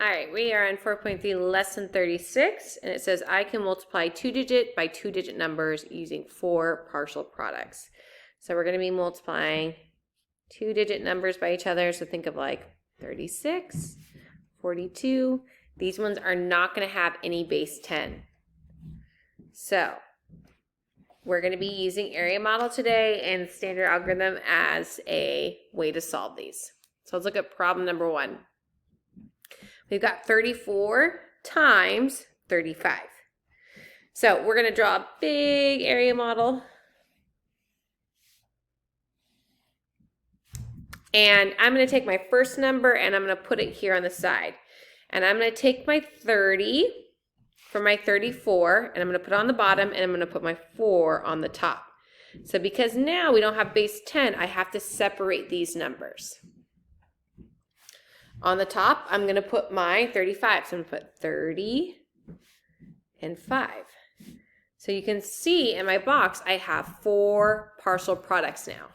All right, we are on 4.3 lesson 36, and it says I can multiply 2-digit by 2-digit numbers using 4 partial products. So we're going to be multiplying 2-digit numbers by each other. So think of like 36, 42. These ones are not going to have any base 10. So we're going to be using area model today and standard algorithm as a way to solve these. So let's look at problem number 1. We've got 34 times 35. So we're going to draw a big area model. And I'm going to take my first number and I'm going to put it here on the side. And I'm going to take my 30 from my 34 and I'm going to put it on the bottom and I'm going to put my 4 on the top. So because now we don't have base 10, I have to separate these numbers. On the top, I'm going to put my 35. So I'm going to put 30 and 5. So you can see in my box, I have 4 partial products now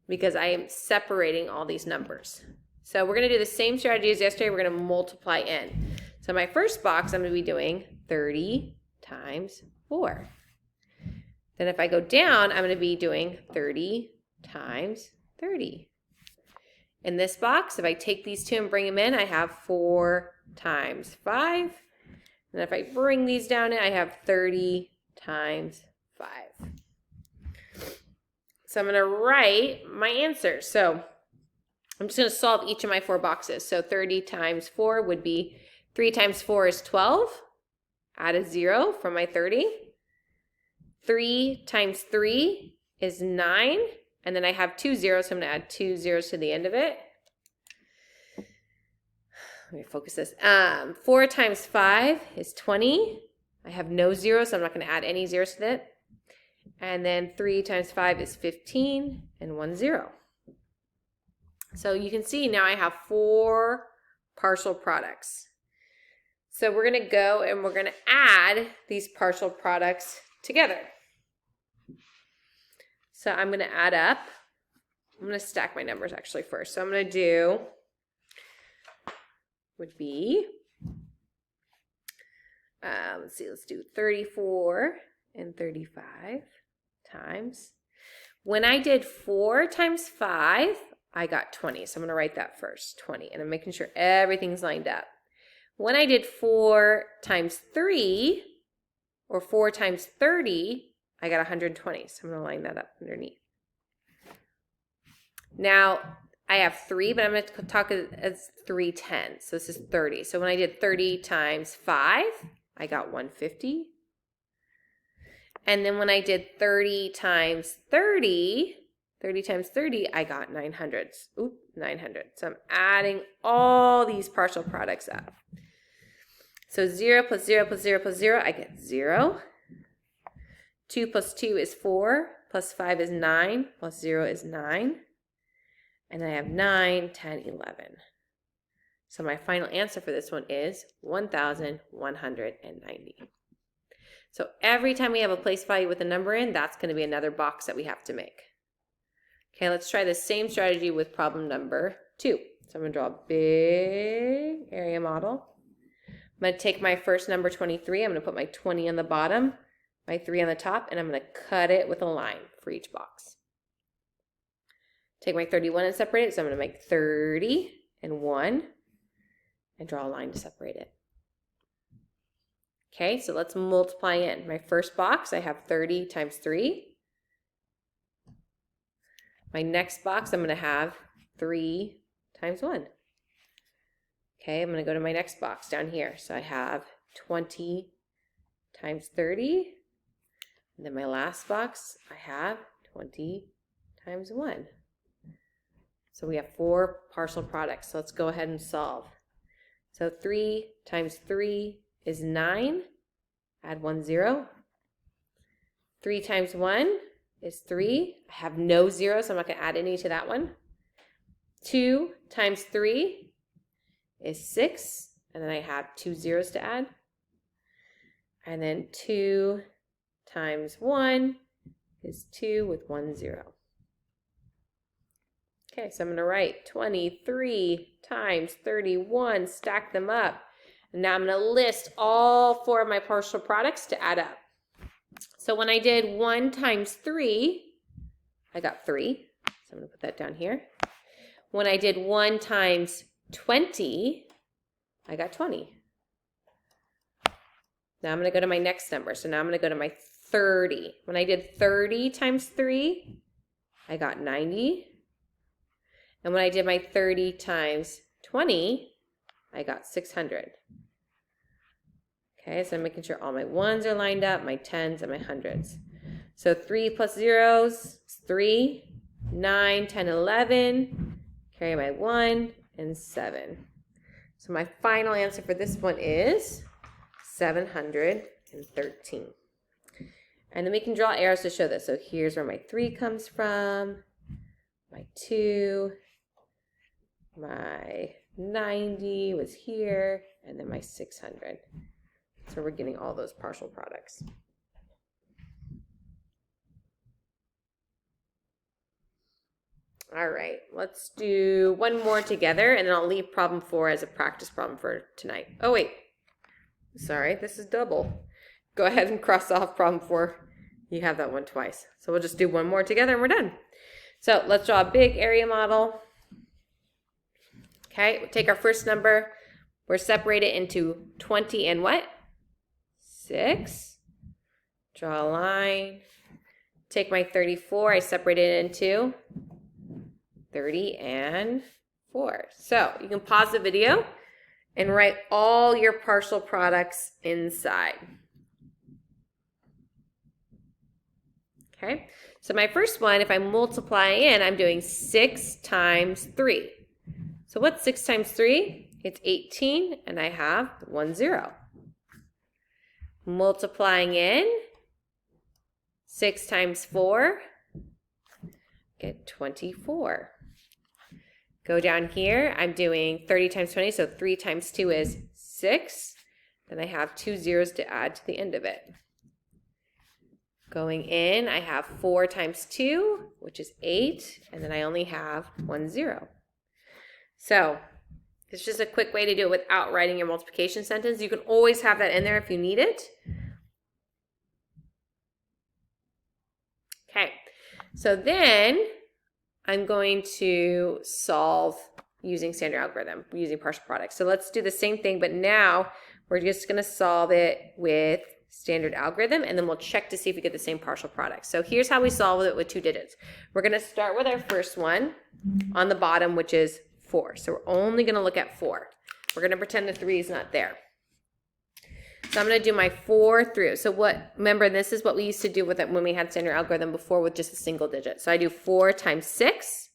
because I am separating all these numbers. So we're going to do the same strategy as yesterday. We're going to multiply in. So my first box, I'm going to be doing 30 times 4. Then if I go down, I'm going to be doing 30 times 30. In this box, if I take these two and bring them in, I have 4 times 5. And if I bring these down, I have 30 times 5. So I'm going to write my answer. So I'm just going to solve each of my 4 boxes. So 30 times 4 would be 3 times 4 is 12. Add a 0 from my 30. 3 times 3 is 9. And then I have 2 zeros, so I'm going to add 2 zeros to the end of it. Let me focus this. 4 times 5 is 20. I have no zeros, so I'm not going to add any zeros to it. And then 3 times 5 is 15 and 1 0. So you can see now I have 4 partial products. So we're going to go and we're going to add these partial products together. So I'm going to add up. I'm going to stack my numbers actually first. So I'm going to do, would be, let's do 34 and 35 times. When I did 4 times 5, I got 20. So I'm going to write that first, 20. And I'm making sure everything's lined up. When I did 4 times 3, or 4 times 30, I got 120, so I'm going to line that up underneath. Now, I have 3, but I'm going to talk as 3 tenths. So this is 30. So when I did 30 times 5, I got 150. And then when I did 30 times 30, I got 900. Oop, 900. So I'm adding all these partial products up. So 0 plus 0 plus 0 plus 0, I get 0. 2 plus 2 is 4, plus 5 is 9, plus 0 is 9. And I have 9, 10, 11. So my final answer for this one is 1,190. So every time we have a place value with a number in, that's going to be another box that we have to make. Okay, let's try the same strategy with problem number 2. So I'm going to draw a big area model. I'm going to take my first number 23. I'm going to put my 20 on the bottom, my 3 on the top, and I'm going to cut it with a line for each box. Take my 31 and separate it. So I'm going to make 30 and 1 and draw a line to separate it. Okay, so let's multiply in. My first box, I have 30 times 3. My next box, I'm going to have 3 times 1. Okay, I'm going to go to my next box down here. So I have 20 times 30. And then my last box, I have 20 times 1. So we have 4 partial products. So let's go ahead and solve. So 3 times 3 is 9. Add 1 0. 3 times 1 is 3. I have no zeros, so I'm not going to add any to that one. 2 times 3 is 6. And then I have 2 zeros to add. And then 2 times 1 is 2 with 1 0. Okay, so I'm going to write 23 times 31, stack them up. And now I'm going to list all 4 of my partial products to add up. So when I did 1 times 3, I got 3. So I'm going to put that down here. When I did 1 times 20, I got 20. Now I'm going to go to my next number. So now I'm going to go to my 30. When I did 30 times 3, I got 90. And when I did my 30 times 20, I got 600. Okay, so I'm making sure all my 1s are lined up, my 10s and my 100s. So 3 plus zeros is 3, 9, 10, 11, carry my 1, and 7. So my final answer for this one is 713. And then we can draw arrows to show this. So here's where my 3 comes from, my 2, my 90 was here, and then my 600. So we're getting all those partial products. All right, let's do one more together, and then I'll leave problem 4 as a practice problem for tonight. Oh, wait. Sorry, this is double. Go ahead and cross off problem 4. You have that one twice. So we'll just do one more together and we're done. So let's draw a big area model. Okay, we'll take our first number. We're separated into 20 and what? 6. Draw a line. Take my 34. I separate it into 30 and 4. So you can pause the video and write all your partial products inside. Okay, so my first one, if I multiply in, I'm doing 6 times 3. So what's 6 times 3? It's 18, and I have 1 0. Multiplying in, 6 times 4, get 24. Go down here, I'm doing 30 times 20, so 3 times 2 is 6. Then I have 2 zeros to add to the end of it. Going in, I have 4 times 2, which is 8, and then I only have 1 0. So it's just a quick way to do it without writing your multiplication sentence. You can always have that in there if you need it. Okay, so then I'm going to solve using standard algorithm, using partial products. So let's do the same thing, but now we're just going to solve it with standard algorithm, and then we'll check to see if we get the same partial product. So here's how we solve it with 2 digits. We're going to start with our first one on the bottom, which is 4. So we're only going to look at 4. We're going to pretend the 3 is not there. So I'm going to do my 4 through. So remember, this is what we used to do with it when we had standard algorithm before with just a single digit. So I do 4 times 6,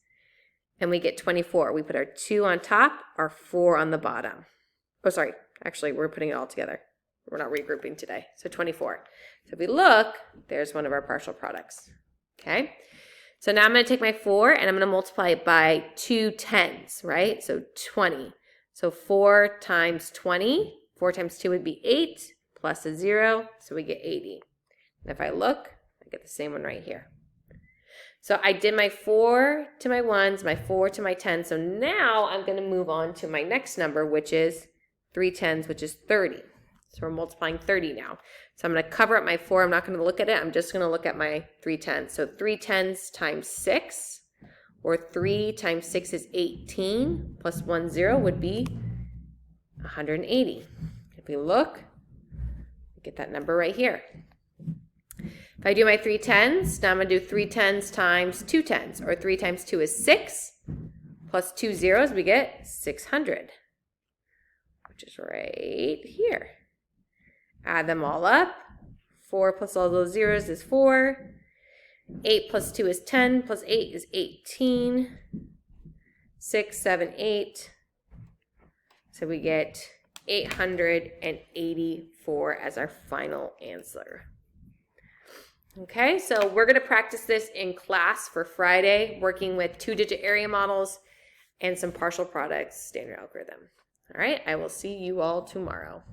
and we get 24. We put our 2 on top, our 4 on the bottom. Oh, sorry. Actually, we're putting it all together. We're not regrouping today. So 24. So if we look, there's one of our partial products. Okay. So now I'm going to take my 4 and I'm going to multiply it by 2 10s, right? So 20. So 4 times 20, 4 times 2 would be 8 plus a 0. So we get 80. And if I look, I get the same one right here. So I did my 4 to my 1s, my 4 to my 10. So now I'm going to move on to my next number, which is 3 10s, which is 30. So we're multiplying 30 now. So I'm going to cover up my 4. I'm not going to look at it. I'm just going to look at my 3 10s. So 3 10s times 6, or 3 times 6 is 18, plus 1 0 would be 180. If we look, we get that number right here. If I do my 3 10s, now I'm going to do 3 10s times 2 10s, or 3 times 2 is 6, plus 2 zeros, we get 600, which is right here. Add them all up. 4 plus all those zeros is 4. 8 plus 2 is 10, plus 8 is 18. 6, 7, 8. So we get 884 as our final answer. Okay, so we're going to practice this in class for Friday, working with 2-digit area models and some partial products standard algorithm. All right, I will see you all tomorrow.